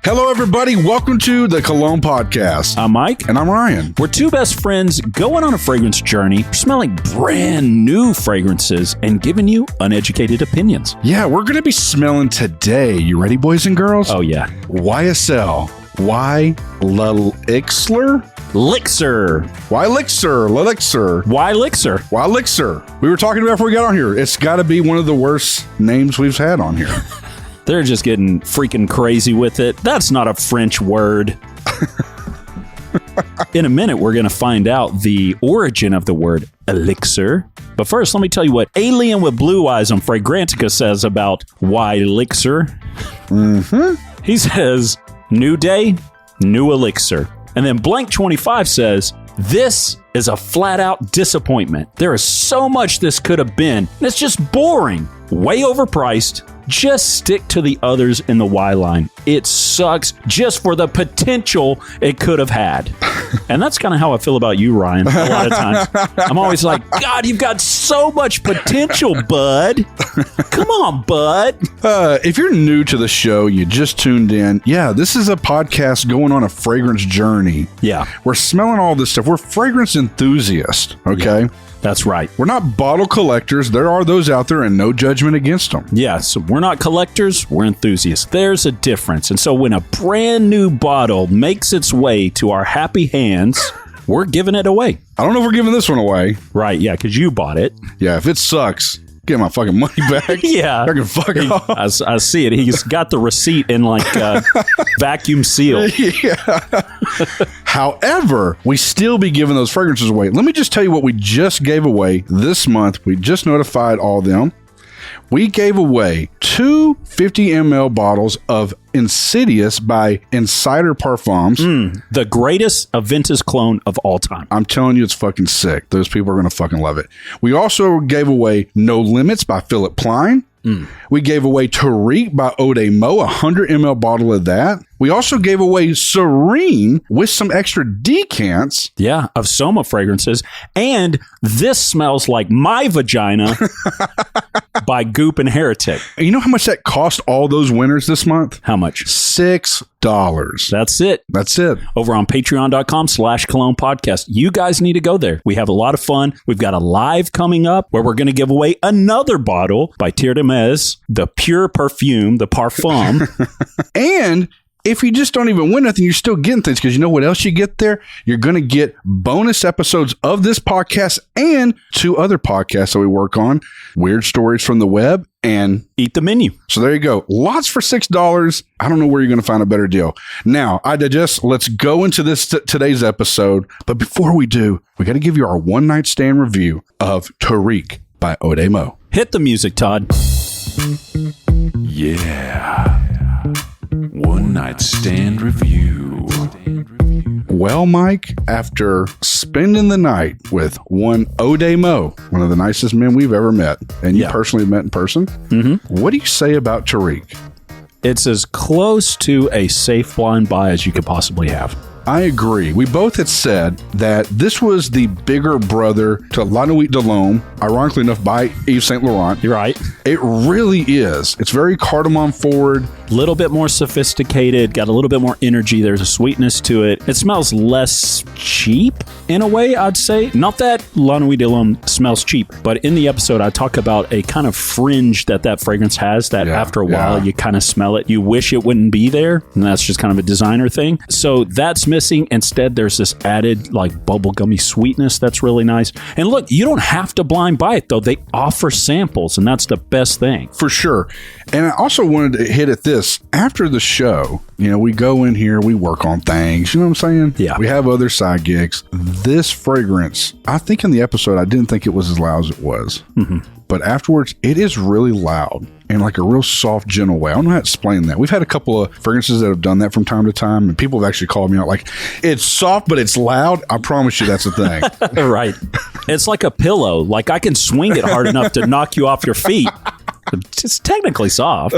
Hello, everybody. Welcome to the Cologne podcast. I'm Mike. And I'm Ryan. We're two best friends going on a fragrance journey, smelling brand new fragrances and giving you uneducated opinions. Yeah, we're going to be smelling today. You ready, boys and girls? Oh, yeah. YSL. Elixir? Elixir. Elixir. We were talking about before we got on here. It's got to be one of the worst names we've had on here. They're just getting freaking crazy with it. That's not a French word. In a minute, we're going to find out the origin of the word elixir. But first, let me tell you what Alien with Blue Eyes on Fragrantica says about Elixir. He says, new day, new elixir. And then Blank 25 says, this is a flat out disappointment. There is so much this could have been, and it's just boring, way overpriced. Just stick to the others in the Y line. It sucks just for the potential it could have had. And that's kind of how I feel about you, Ryan, a lot of times. I'm always like, God, you've got so much potential, bud. Come on, bud. If you're new to the show, you just tuned in. Yeah, this is a podcast going on a fragrance journey. Yeah. We're smelling all this stuff. We're fragrance enthusiasts, okay? Yeah. That's right. We're not bottle collectors. There are those out there, and no judgment against them. Yeah, so we're not collectors, we're enthusiasts. There's a difference. And so when a brand new bottle makes its way to our happy hands, we're giving it away. I don't know if we're giving this one away. Right, yeah, because you bought it. Yeah, if it sucks, get my fucking money back. Yeah. I can fuck off. I see it. He's got the receipt in like vacuum seal. Yeah. However, we still be giving those fragrances away. Let me just tell you what we just gave away this month. We just notified all of them. We gave away 2 50 ml bottles of Insidious by Insider Parfums. The greatest Aventus clone of all time. I'm telling you, it's fucking sick. Those people are going to fucking love it. We also gave away No Limits by Philip Plein. We gave away Tariq by Eau de Mo, 100 ml bottle of that. We also gave away Serene with some extra decants. Yeah, of Soma fragrances. And This Smells Like My Vagina by Goop and Heretic. You know how much that cost all those winners this month? How much? $6. That's it. That's it. Over on patreon.com/Cologne podcast. You guys need to go there. We have a lot of fun. We've got a live coming up where we're going to give away another bottle by Tir de Mez, the pure perfume, the parfum. And if you just don't even win nothing, you're still getting things, because you know what else you get there? You're going to get bonus episodes of this podcast and 2 other podcasts that we work on, Weird Stories from the Web and Eat the Menu. So there you go. Lots for $6. I don't know where you're going to find a better deal. Now, I digest. Let's go into this today's episode. But before we do, we got to give you our one night stand review of Tariq by Eau de Mo. Hit the music, Todd. Yeah. One night stand review. Well, Mike, after spending the night with one Eau de Mo, one of the nicest men we've ever met, and you personally met in person, what do you say about Tariq? It's as close to a safe blind buy as you could possibly have. I agree. We both had said that this was the bigger brother to La Nuit de l'Homme, ironically enough, by Yves Saint Laurent. You're right. It really is. It's very cardamom forward. A little bit more sophisticated, got a little bit more energy. There's a sweetness to it. It smells less cheap in a way, I'd say. Not that La Nuit de l'Homme smells cheap, but in the episode, I talk about a kind of fringe that fragrance has that after a while, you kind of smell it. You wish it wouldn't be there. And that's just kind of a designer thing. So that's missing. Instead, there's this added like bubblegummy sweetness that's really nice. And look, you don't have to blind buy it, though. They offer samples, and that's the best thing. For sure. And I also wanted to hit at this. After the show, you know, we go in here, we work on things. You know what I'm saying? Yeah. We have other side gigs. This fragrance, I think in the episode, I didn't think it was as loud as it was. But afterwards, it is really loud in like a real soft, gentle way. I don't know how to explain that. We've had a couple of fragrances that have done that from time to time, and people have actually called me out like, it's soft, but it's loud. I promise you that's the thing. Right. It's like a pillow. Like I can swing it hard enough to knock you off your feet. It's technically soft.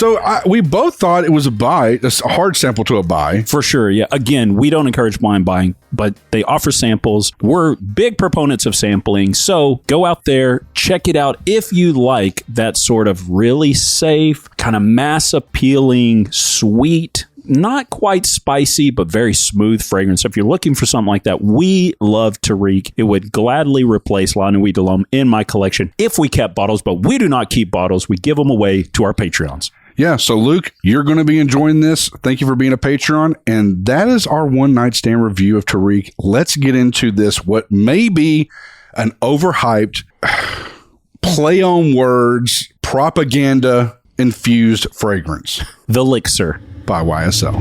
So we both thought it was a buy, a hard sample to a buy. For sure, yeah. Again, we don't encourage blind buying, but they offer samples. We're big proponents of sampling, so go out there, check it out if you like that sort of really safe, kind of mass-appealing, sweet, not quite spicy, but very smooth fragrance. If you're looking for something like that, we love Tariq. It would gladly replace La Nuit de l'Homme in my collection if we kept bottles, but we do not keep bottles. We give them away to our Patreons. Yeah, so Luke, you're going to be enjoying this. Thank you for being a Patreon. And that is our one night stand review of Tariq. Let's get into this, what may be an overhyped, play on words, propaganda infused fragrance. The Elixir by YSL.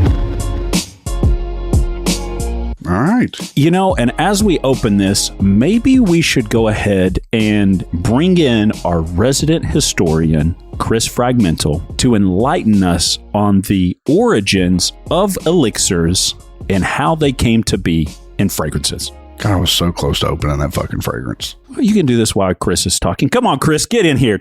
All right. You know, and as we open this, maybe we should go ahead and bring in our resident historian, Chris Fragmental, to enlighten us on the origins of elixirs and how they came to be in fragrances. God, I was so close to opening that fucking fragrance. Well, you can do this while Chris is talking. Come on, Chris, get in here.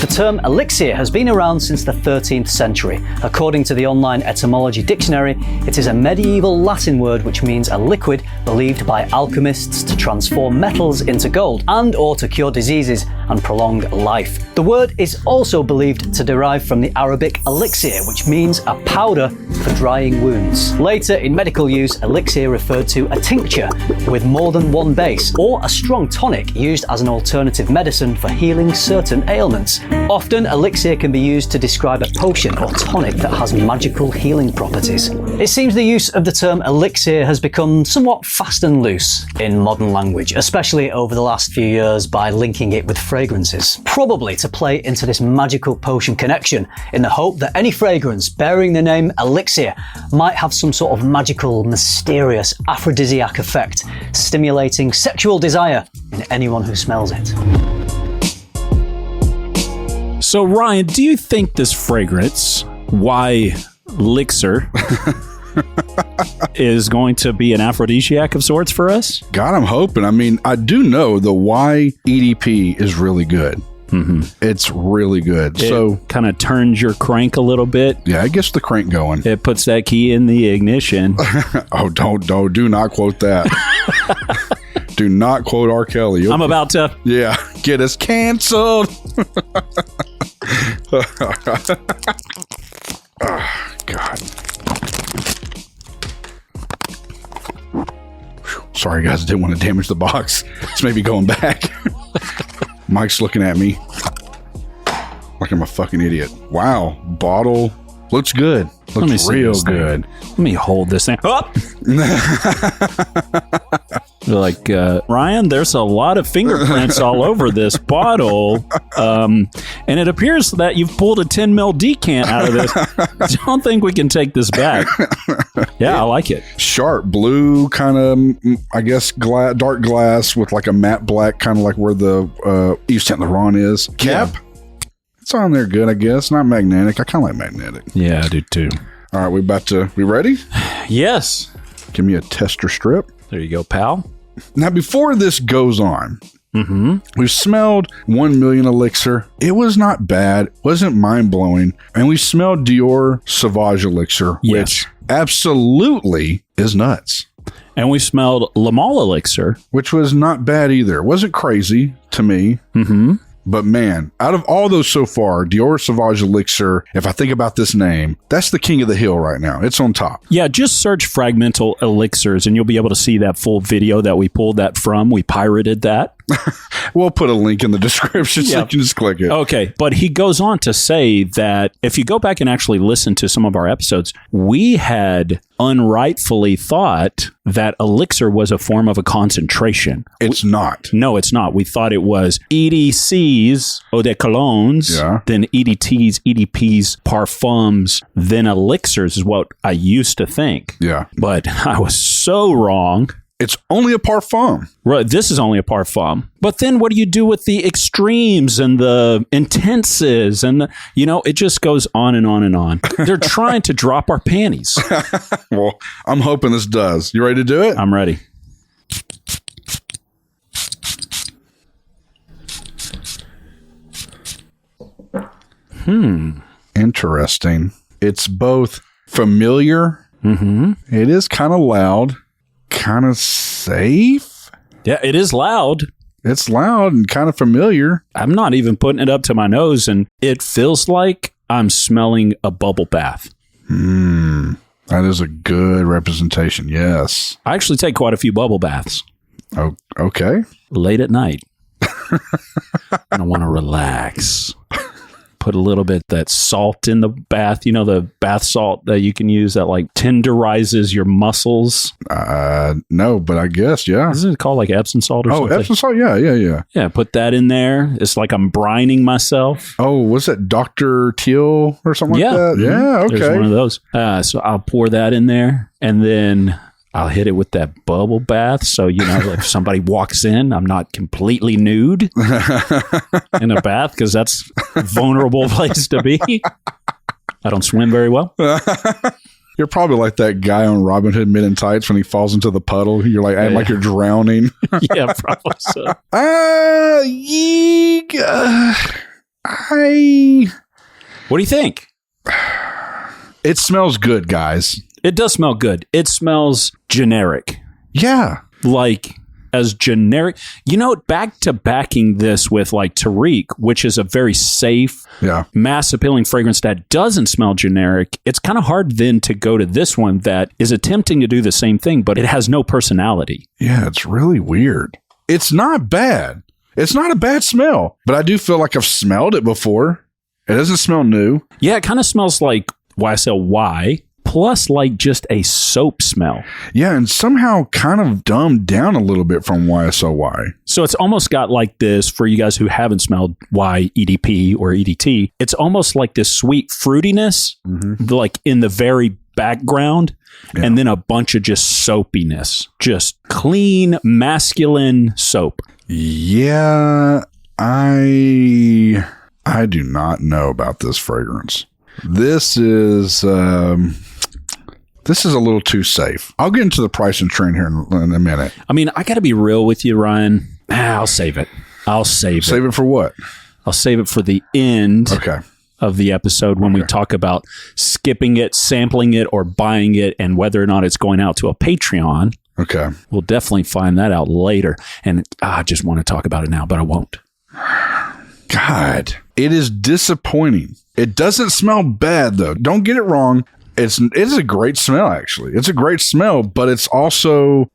The term elixir has been around since the 13th century. According to the online etymology dictionary, it is a medieval Latin word which means a liquid believed by alchemists to transform metals into gold and or to cure diseases and prolong life. The word is also believed to derive from the Arabic elixir, which means a powder for drying wounds. Later, in medical use, elixir referred to a tincture with more than one base, or a strong tonic used as an alternative medicine for healing certain ailments. Often, elixir can be used to describe a potion or tonic that has magical healing properties. It seems the use of the term elixir has become somewhat fast and loose in modern language, especially over the last few years by linking it with fragrances. Probably to play into this magical potion connection, in the hope that any fragrance bearing the name elixir might have some sort of magical, mysterious, aphrodisiac effect, stimulating sexual desire in anyone who smells it. So, Ryan, do you think this fragrance, Elixir, is going to be an aphrodisiac of sorts for us? God, I'm hoping. I mean, I do know the YEDP is really good. Mm-hmm. It's really good. So kind of turns your crank a little bit. Yeah, it gets the crank going. It puts that key in the ignition. Oh, do not quote that. Do not quote R. Kelly. I'm about to. Yeah, get us canceled. Oh, God. Sorry, guys. Didn't want to damage the box. It's maybe going back. Mike's looking at me like I'm a fucking idiot. Wow. Bottle looks good. Looks real good. Let me hold this thing. Oh! Like, Ryan, there's a lot of fingerprints all over this bottle. And it appears that you've pulled a 10 mil decant out of this. I don't think we can take this back. Yeah, I like it. Sharp blue, kind of, I guess, dark glass with like a matte black, kind of like where the Yves Saint Laurent is. Cap. Yeah. It's on there good, I guess. Not magnetic. I kind of like magnetic. Yeah, I do too. All right, we ready? Yes. Give me a tester strip. There you go, pal. Now, before this goes on, we've smelled 1 million Elixir. It was not bad. Wasn't mind-blowing. And we smelled Dior Sauvage Elixir, which absolutely is nuts. And we smelled Le Male Elixir, which was not bad either. It wasn't crazy to me. Mm-hmm. But man, out of all those so far, Dior Sauvage Elixir, if I think about this name, that's the king of the hill right now. It's on top. Yeah, just search Fragmental Elixirs and you'll be able to see that full video that we pulled that from. We pirated that. We'll put a link in the description so you can just click it. Okay, but he goes on to say that if you go back and actually listen to some of our episodes, we had unrightfully thought that elixir was a form of a concentration. It's not. No, it's not. We thought it was EDCs, eau de colognes, then EDTs, EDPs, parfums, then elixirs is what I used to think. Yeah. But I was so wrong. It's only a parfum. Right, this is only a parfum. But then what do you do with the extremes and the intenses? And, it just goes on and on and on. They're trying to drop our panties. Well, I'm hoping this does. You ready to do it? I'm ready. Interesting. It's both familiar. It is kind of loud, kind of safe. Yeah, it is loud. It's loud and kind of familiar. I'm not even putting it up to my nose, and it feels like I'm smelling a bubble bath. That is a good representation. Yes. I actually take quite a few bubble baths. Oh, okay. Late at night. I want to relax. Put a little bit of that salt in the bath. You know, the bath salt that you can use that like tenderizes your muscles. No, but I guess, yeah. Isn't it called like Epsom salt or something? Epsom salt? Yeah. Yeah, put that in there. It's like I'm brining myself. Oh, was that Dr. Teal or something like that? Yeah, okay. There's one of those. So I'll pour that in there, and then I'll hit it with that bubble bath. So, you know, if somebody walks in, I'm not completely nude in a bath, because that's a vulnerable place to be. I don't swim very well. You're probably like that guy on Robin Hood Men in Tights when he falls into the puddle. You're like, like you're drowning. Yeah, probably so. What do you think? It smells good, guys. It does smell good. It smells generic. Yeah. Like, as generic. You know, back to backing this with like Tariq, which is a very safe, mass appealing fragrance that doesn't smell generic. It's kind of hard then to go to this one that is attempting to do the same thing, but it has no personality. Yeah, it's really weird. It's not bad. It's not a bad smell, but I do feel like I've smelled it before. It doesn't smell new. Yeah, it kind of smells like YSL Y. Plus, like just a soap smell. Yeah, and somehow kind of dumbed down a little bit from YSL. So it's almost got like this, for you guys who haven't smelled Y EDP or EDT, it's almost like this sweet fruitiness, like in the very background, and then a bunch of just soapiness. Just clean, masculine soap. Yeah, I do not know about this fragrance. This is a little too safe. I'll get into the price and trend here in a minute. I mean, I got to be real with you, Ryan. I'll save it. Save it for what? I'll save it for the end of the episode when we talk about skipping it, sampling it, or buying it, and whether or not it's going out to a Patreon. Okay. We'll definitely find that out later. And I just want to talk about it now, but I won't. God, it is disappointing. It doesn't smell bad, though. Don't get it wrong. It is a great smell, actually. It's a great smell, but it's also...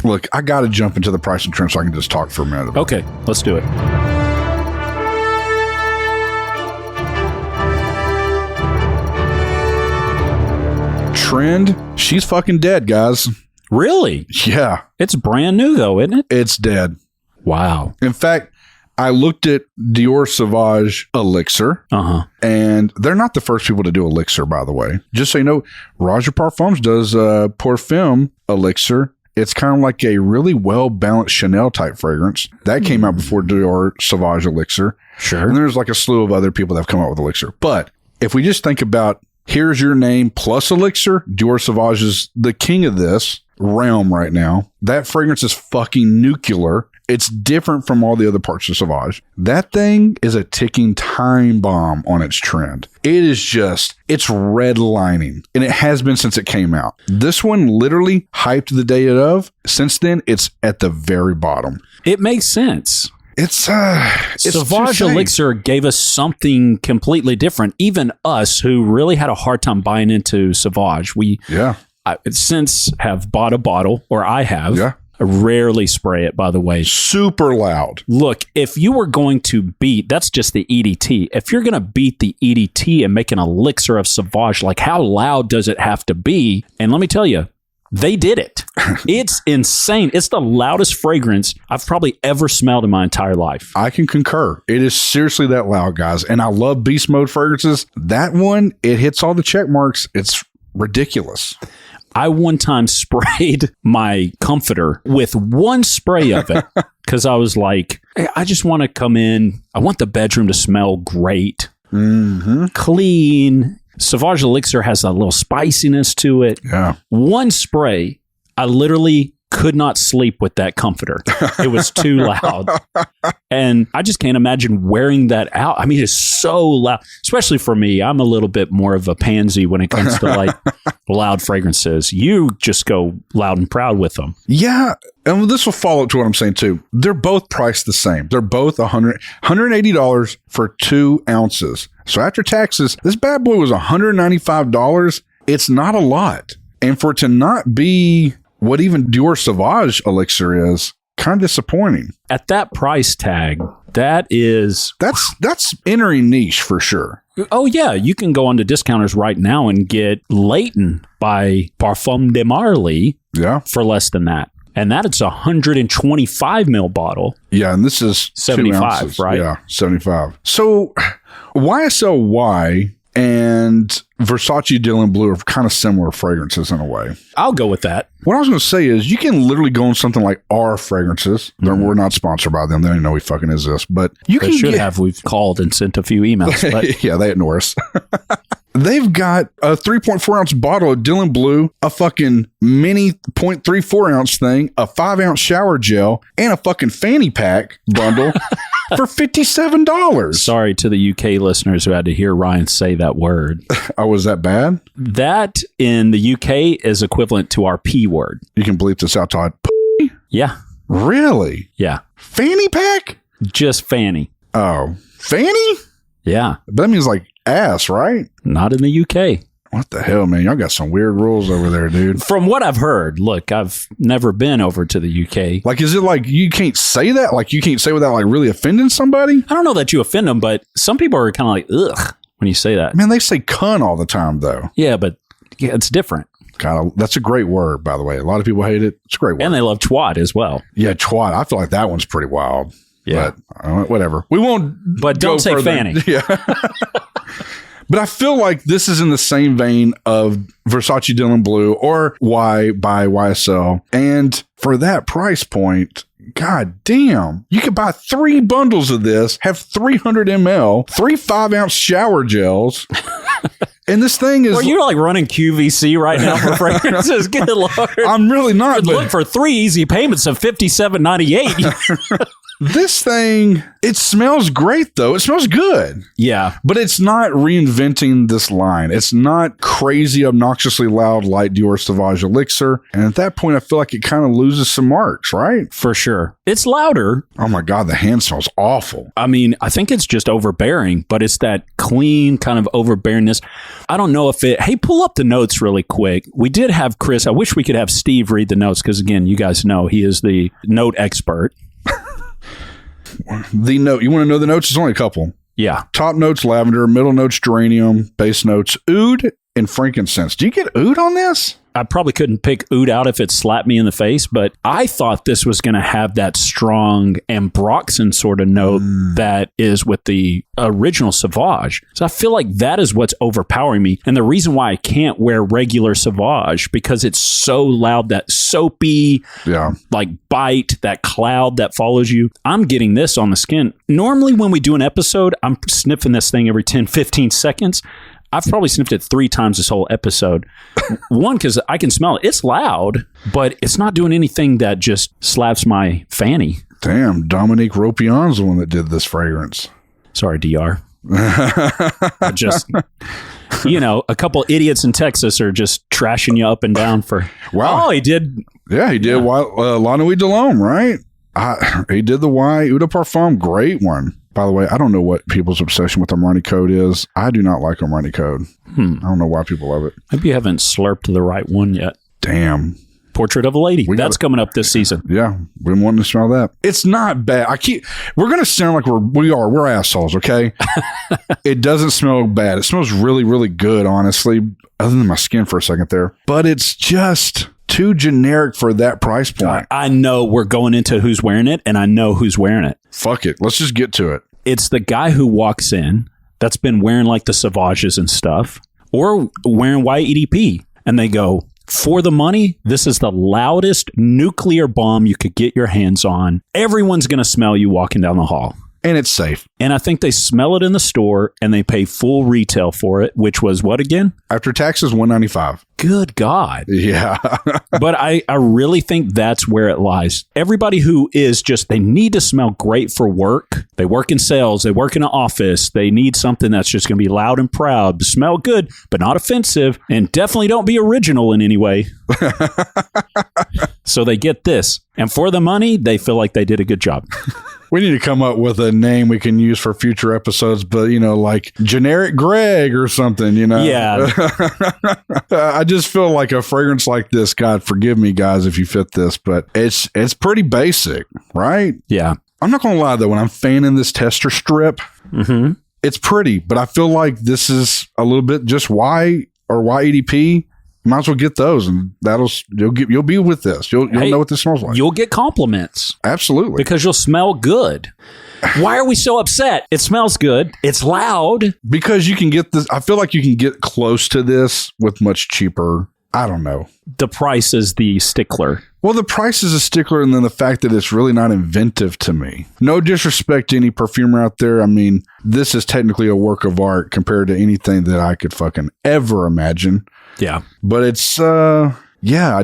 Look, I got to jump into the price and trend so I can just talk for a minute. Okay, let's do it. Trend, she's fucking dead, guys. Really? Yeah. It's brand new, though, isn't it? It's dead. Wow. In fact, I looked at Dior Sauvage Elixir, and they're not the first people to do Elixir, by the way. Just so you know, Roger Parfums does Perfume Elixir. It's kind of like a really well-balanced Chanel-type fragrance. That came out before Dior Sauvage Elixir. Sure. And there's like a slew of other people that have come out with Elixir. But if we just think about, here's your name plus Elixir, Dior Sauvage is the king of this realm right now. That fragrance is fucking nuclear. It's different from all the other parts of Sauvage. That thing is a ticking time bomb on its trend. It is just, it's redlining, and it has been since it came out. This one literally hyped the day of. Since then, it's at the very bottom. It makes sense. It's Sauvage Elixir gave us something completely different. Even us, who really had a hard time buying into Sauvage, I since have bought a bottle, or I have. Yeah. I rarely spray it, by the way. Super loud. Look, if you were going to beat, that's just the EDT. If you're going to beat the EDT and make an elixir of Sauvage, like how loud does it have to be? And let me tell you, they did it. It's insane. It's the loudest fragrance I've probably ever smelled in my entire life. I can concur. It is seriously that loud, guys. And I love beast mode fragrances. That one, it hits all the check marks. It's ridiculous. I one time sprayed my comforter with one spray of it because I was like, hey, I just want to come in. I want the bedroom to smell great, clean. Sauvage Elixir has a little spiciness to it. Yeah. One spray, I literally could not sleep with that comforter. It was too loud. And I just can't imagine wearing that out. I mean, it's so loud, especially for me. I'm a little bit more of a pansy when it comes to like loud fragrances. You just go loud and proud with them. Yeah. And this will follow to what I'm saying too. They're both priced the same. They're both $180 for 2 ounces. So after taxes, this bad boy was $195. It's not a lot. And for it to not be what even Dior Sauvage Elixir is, kind of disappointing. At that price tag, that's entering niche for sure. Oh yeah, you can go onto discounters right now and get Leighton by Parfum de Marly for less than that. And that it's a 125 ml bottle. Yeah, and this is 75, right? Yeah, 75. So YSL Y and Versace Dylan Blue are kind of similar fragrances in a way. I'll go with that. What I was going to say is you can literally go on something like our fragrances. Mm-hmm. We're not sponsored by them. They don't even know we fucking exist. But you they should have. We've called and sent a few emails. But yeah, they ignore us. They've got a 3.4 ounce bottle of Dylan Blue, a fucking mini 0.34 ounce thing, a 5 ounce shower gel, and a fucking fanny pack bundle for $57. Sorry to the UK listeners who had to hear Ryan say that word. Oh, was that bad? That in the UK is equivalent to our P word. You can bleep this out, Todd. Yeah. Really? Yeah. Fanny pack? Just fanny. Oh. Fanny? Yeah. That means like ass, right? Not in the UK. What the hell, man? Y'all got some weird rules over there, dude. From what I've heard, look, I've never been over to the UK. Like, is it like you can't say that? Like, you can't say without like really offending somebody? I don't know that you offend them, but some people are kind of like, ugh, when you say that. Man, they say cunt all the time, though. Yeah, but it's different. God, that's a great word, by the way. A lot of people hate it. It's a great word. And they love twat as well. Yeah, twat. I feel like that one's pretty wild. Yeah. But whatever. We won't. But don't say further. Fanny. Yeah. But I feel like this is in the same vein of Versace Dylan Blue or Y by YSL. And for that price point, god damn, you could buy 3 bundles of this, have 300 ml, 3 5-ounce shower gels. And this thing is... Well, you're like running QVC right now for fragrances. Good Lord. I'm really not. But look for 3 easy payments of $57.98. This thing, it smells great, though. It smells good. Yeah. But it's not reinventing this line. It's not crazy, obnoxiously loud like Dior Sauvage Elixir. And at that point, I feel like it kind of loses some marks, right? For sure. It's louder. Oh, my God. The hand smells awful. I mean, I think it's just overbearing, but it's that clean kind of overbearingness. I don't know if it... Hey, pull up the notes really quick. We did have Chris. I wish we could have Steve read the notes because, again, you guys know he is the note expert. The note. You want to know the notes? There's only a couple. Yeah. Top notes, lavender. Middle notes, geranium. Base notes, oud and frankincense. Do you get oud on this? I probably couldn't pick oud out if it slapped me in the face, but I thought this was going to have that strong ambroxan sort of note that is with the original Sauvage. So I feel like that is what's overpowering me. And the reason why I can't wear regular Sauvage, because it's so loud, that soapy, like bite, that cloud that follows you. I'm getting this on the skin. Normally when we do an episode, I'm sniffing this thing every 10, 15 seconds. I've probably sniffed it 3 times this whole episode. One, because I can smell it. It's loud, but it's not doing anything that just slaps my fanny. Damn, Dominique Ropion's the one that did this fragrance. Sorry, DR. I just, a couple idiots in Texas are just trashing you up and down for, wow. Oh, he did. Yeah, he did. La Nuit de l'Homme, right? He did the Y Eau de Parfum. Great one. By the way, I don't know what people's obsession with Armani Code is. I do not like Armani Code. I don't know why people love it. Maybe you haven't slurped the right one yet. Damn. Portrait of a Lady. That's coming up this season. Yeah. Been wanting to smell that. It's not bad. We're going to sound like we're assholes, okay? It doesn't smell bad. It smells really, really good, honestly, other than my skin for a second there. But it's just too generic for that price point. I know we're going into who's wearing it, and I know who's wearing it. Fuck it. Let's just get to it. It's the guy who walks in that's been wearing like the Sauvages and stuff, or wearing YEDP, and they go, for the money, this is the loudest nuclear bomb you could get your hands on. Everyone's going to smell you walking down the hall. And it's safe. And I think they smell it in the store and they pay full retail for it, which was what again? After taxes, $195. Good God. Yeah. But I really think that's where it lies. Everybody who is just, they need to smell great for work. They work in sales. They work in an office. They need something that's just going to be loud and proud, to smell good, but not offensive, and definitely don't be original in any way. So they get this. And for the money, they feel like they did a good job. We need to come up with a name we can use for future episodes, but, like generic Greg or something, Yeah. I just feel like a fragrance like this, God forgive me, guys, if you fit this, but it's pretty basic, right? Yeah. I'm not going to lie, though, when I'm fanning this tester strip, it's pretty, but I feel like this is a little bit just Y or YEDP. Might as well get those, and you'll be with this. You'll know what this smells like. You'll get compliments. Absolutely. Because you'll smell good. Why are we so upset? It smells good. It's loud. Because you can get this. I feel like you can get close to this with much cheaper. I don't know. The price is the stickler. Well, the price is a stickler, and then the fact that it's really not inventive to me. No disrespect to any perfumer out there. I mean, this is technically a work of art compared to anything that I could fucking ever imagine. Yeah. But it's, I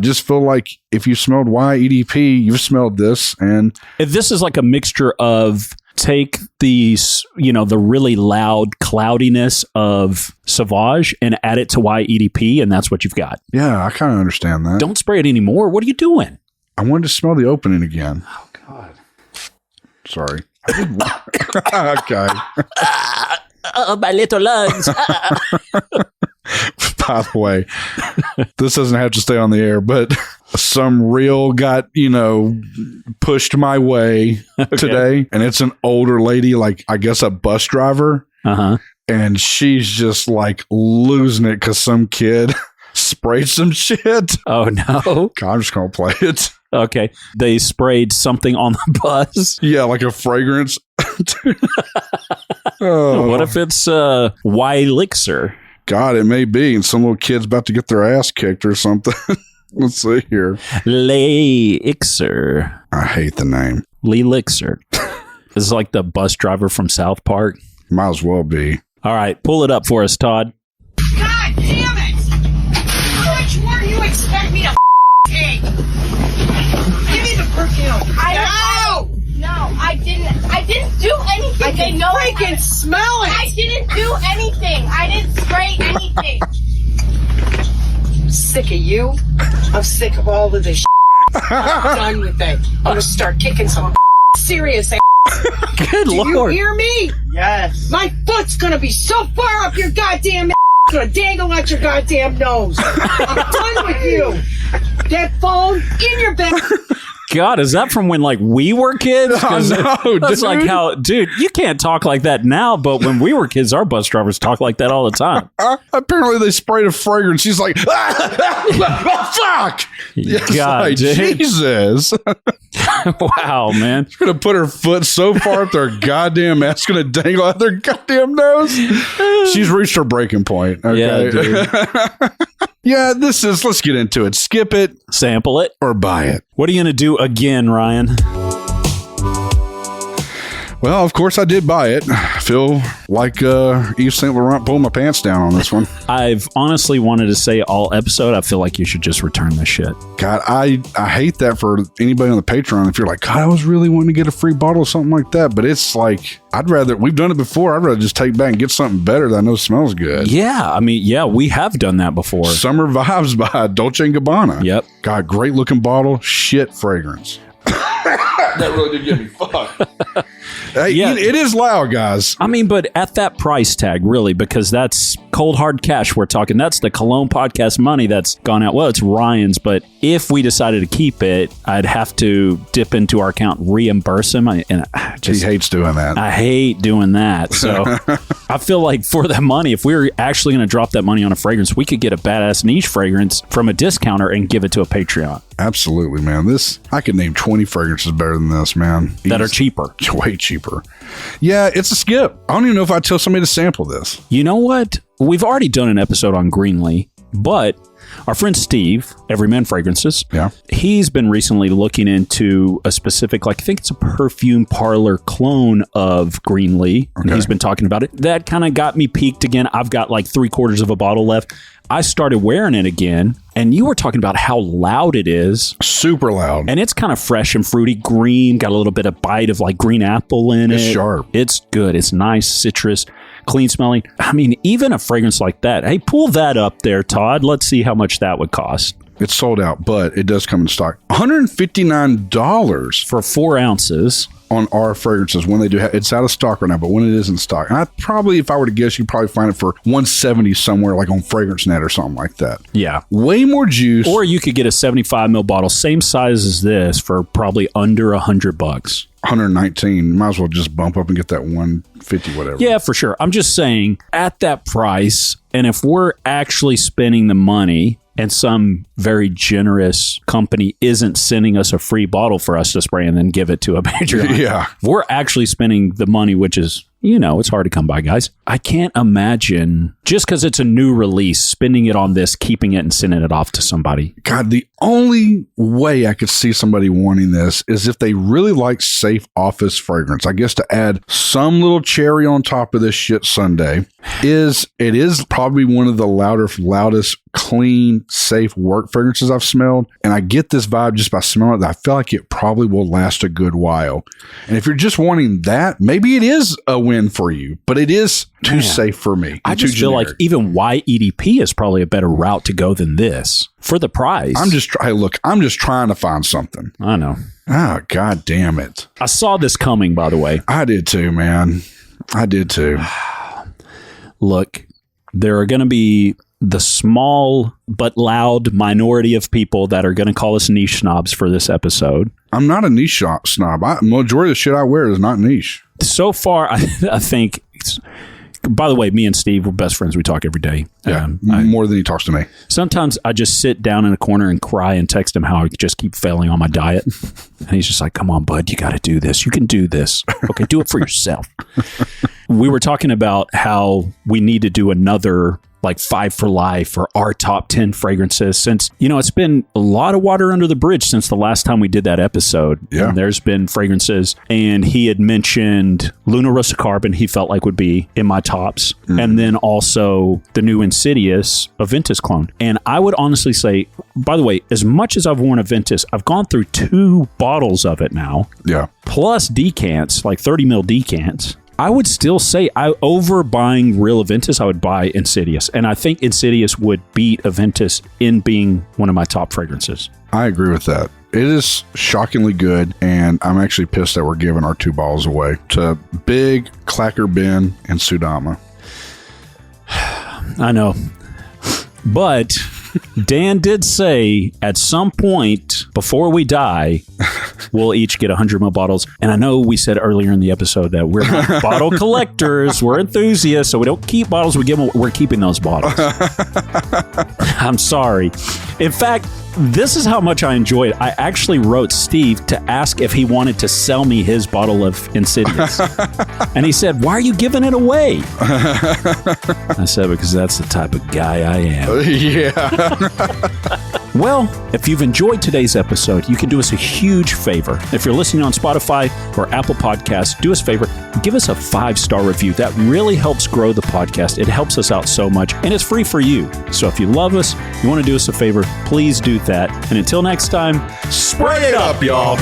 just feel like if you smelled YEDP, you've smelled this. And if this is like a mixture of take these, the really loud cloudiness of Sauvage and add it to YEDP, and that's what you've got. Yeah, I kind of understand that. Don't spray it anymore. What are you doing? I wanted to smell the opening again. Oh, God. Sorry. Okay. My little lungs. By the way, this doesn't have to stay on the air, but some reel got, pushed my way today. And it's an older lady, like, I guess a bus driver. Uh-huh. And she's just like losing it because some kid sprayed some shit. Oh, no. I'm just going to play it. Okay. They sprayed something on the bus. Yeah, like a fragrance. Oh. What if it's Elixir? God, it may be. And some little kid's about to get their ass kicked or something. Let's see here. Elixir. I hate the name. Elixir. This is like the bus driver from South Park. Might as well be. All right. Pull it up for us, Todd. God damn it! How much more do you expect me to take? Give me the perfume. No, I didn't. I didn't do anything. I can freaking smell it. I didn't do anything. I didn't spray anything. I'm sick of you. I'm sick of all of this. I'm done with it. I'm gonna start kicking some serious ass. Good Lord. Do you hear me? Yes. My foot's gonna be so far up your goddamn ass, it's gonna dangle out your goddamn nose. I'm done with you. That phone in your bag. God, is that from when we were kids? That's like how, dude, you can't talk like that now, but when we were kids, our bus drivers talk like that all the time. Apparently they sprayed a fragrance. She's like, fuck. God, like, Jesus. Wow, man. She's going to put her foot so far up their goddamn ass, going to dangle out their goddamn nose. She's reached her breaking point. Okay? Yeah, dude. Yeah, let's get into it. Skip it. Sample it. Or buy it. What are you going to do again, Ryan? Well, of course I did buy it. I feel like Yves Saint Laurent pulled my pants down on this one. I've honestly wanted to say all episode, I feel like you should just return this shit. God, I hate that for anybody on the Patreon. If you're like, God, I was really wanting to get a free bottle or something like that. But it's like, we've done it before. I'd rather just take it back and get something better that I know smells good. Yeah. I mean, yeah, we have done that before. Summer Vibes by Dolce & Gabbana. Yep. God, great looking bottle. Shit fragrance. That really did get me fucked. Hey, yeah. It is loud, guys. I mean, but at that price tag, really, because that's cold hard cash we're talking. That's the Cologne podcast money that's gone out. Well, it's Ryan's, but if we decided to keep it, I'd have to dip into our account, reimburse him. He hates doing that. I hate doing that. So I feel like for that money, if we were actually going to drop that money on a fragrance, we could get a badass niche fragrance from a discounter and give it to a Patreon. Absolutely, man. I could name 20 fragrances better than this, man. That are cheaper. Way cheaper. Yeah, it's a skip. I don't even know if I'd tell somebody to sample this. You know what? We've already done an episode on Greenlee, but our friend Steve, Everyman Fragrances, he's been recently looking into a specific, like I think it's a perfume parlor clone of Greenlee, and he's been talking about it. That kind of got me peaked again. I've got like 3/4 of a bottle left. I started wearing it again, and you were talking about how loud it is. Super loud. And it's kind of fresh and fruity green, got a little bit of bite of like green apple in it. It's sharp. It's good. It's nice, citrus, clean smelling. I mean, even a fragrance like that. Hey, pull that up there, Todd. Let's see how much that would cost. It's sold out, but it does come in stock. $159 for 4 ounces. On our fragrances when they do have, it's out of stock right now, but when it is in stock, and I probably, if I were to guess, you'd probably find it for $170 somewhere, like on Fragrance Net or something like that. Yeah, way more juice. Or you could get a 75 ml bottle, same size as this, for probably under $100. 119. Might as well just bump up and get that 150, whatever. Yeah, for sure. I'm just saying, at that price, and if we're actually spending the money, and some very generous company isn't sending us a free bottle for us to spray and then give it to a Patreon. Yeah. We're actually spending the money, which is, you know, it's hard to come by, guys. I can't imagine, just because it's a new release, spending it on this, keeping it and sending it off to somebody. God, the only way I could see somebody wanting this is if they really like safe office fragrance. I guess to add some little cherry on top of this shit sundae is probably one of the loudest, clean, safe work fragrances I've smelled. And I get this vibe just by smelling it. I feel like it probably will last a good while. And if you're just wanting that, maybe it is a win for you, but it is too safe for me. I just feel like even YEDP is probably a better route to go than this for the price. I'm just trying to find something. I know. Oh, God damn it. I saw this coming, by the way. I did too, man. I did too. Look, there are going to be the small but loud minority of people that are going to call us niche snobs for this episode. I'm not a niche snob. Majority of the shit I wear is not niche. So far, I think... By the way, me and Steve, we're best friends. We talk every day. Yeah, more than he talks to me. Sometimes I just sit down in a corner and cry and text him how I just keep failing on my diet. And he's just like, come on, bud, you got to do this. You can do this. Okay, do it for yourself. We were talking about how we need to do another like 5 for Life for our top 10 fragrances, since, you know, it's been a lot of water under the bridge since the last time we did that episode. Yeah. And there's been fragrances, and he had mentioned Luna Rossa Carbon, he felt like would be in my tops. And then also the new Insidious Aventus clone. And I would honestly say, by the way, as much as I've worn Aventus, I've gone through 2 bottles of it now. Yeah. Plus decants, like 30 ml decants. I would still say, over buying real Aventus, I would buy Insidious. And I think Insidious would beat Aventus in being one of my top fragrances. I agree with that. It is shockingly good, and I'm actually pissed that we're giving our 2 bottles away to Big, Clacker Ben, and Sudama. I know. But Dan did say at some point before we die, we'll each get 100 ml bottles. And I know we said earlier in the episode that we're not bottle collectors, we're enthusiasts, so we don't keep bottles, we're keeping those bottles. I'm sorry. In fact, this is how much I enjoyed it. I actually wrote Steve to ask if he wanted to sell me his bottle of Insidious. And he said, why are you giving it away? I said, because that's the type of guy I am. Yeah. Well, if you've enjoyed today's episode, you can do us a huge favor. If you're listening on Spotify or Apple Podcasts, do us a favor, give us a 5-star review. That really helps grow the podcast. It helps us out so much, and it's free for you. So if you love us, you want to do us a favor, please do that. And until next time, spray it up, y'all.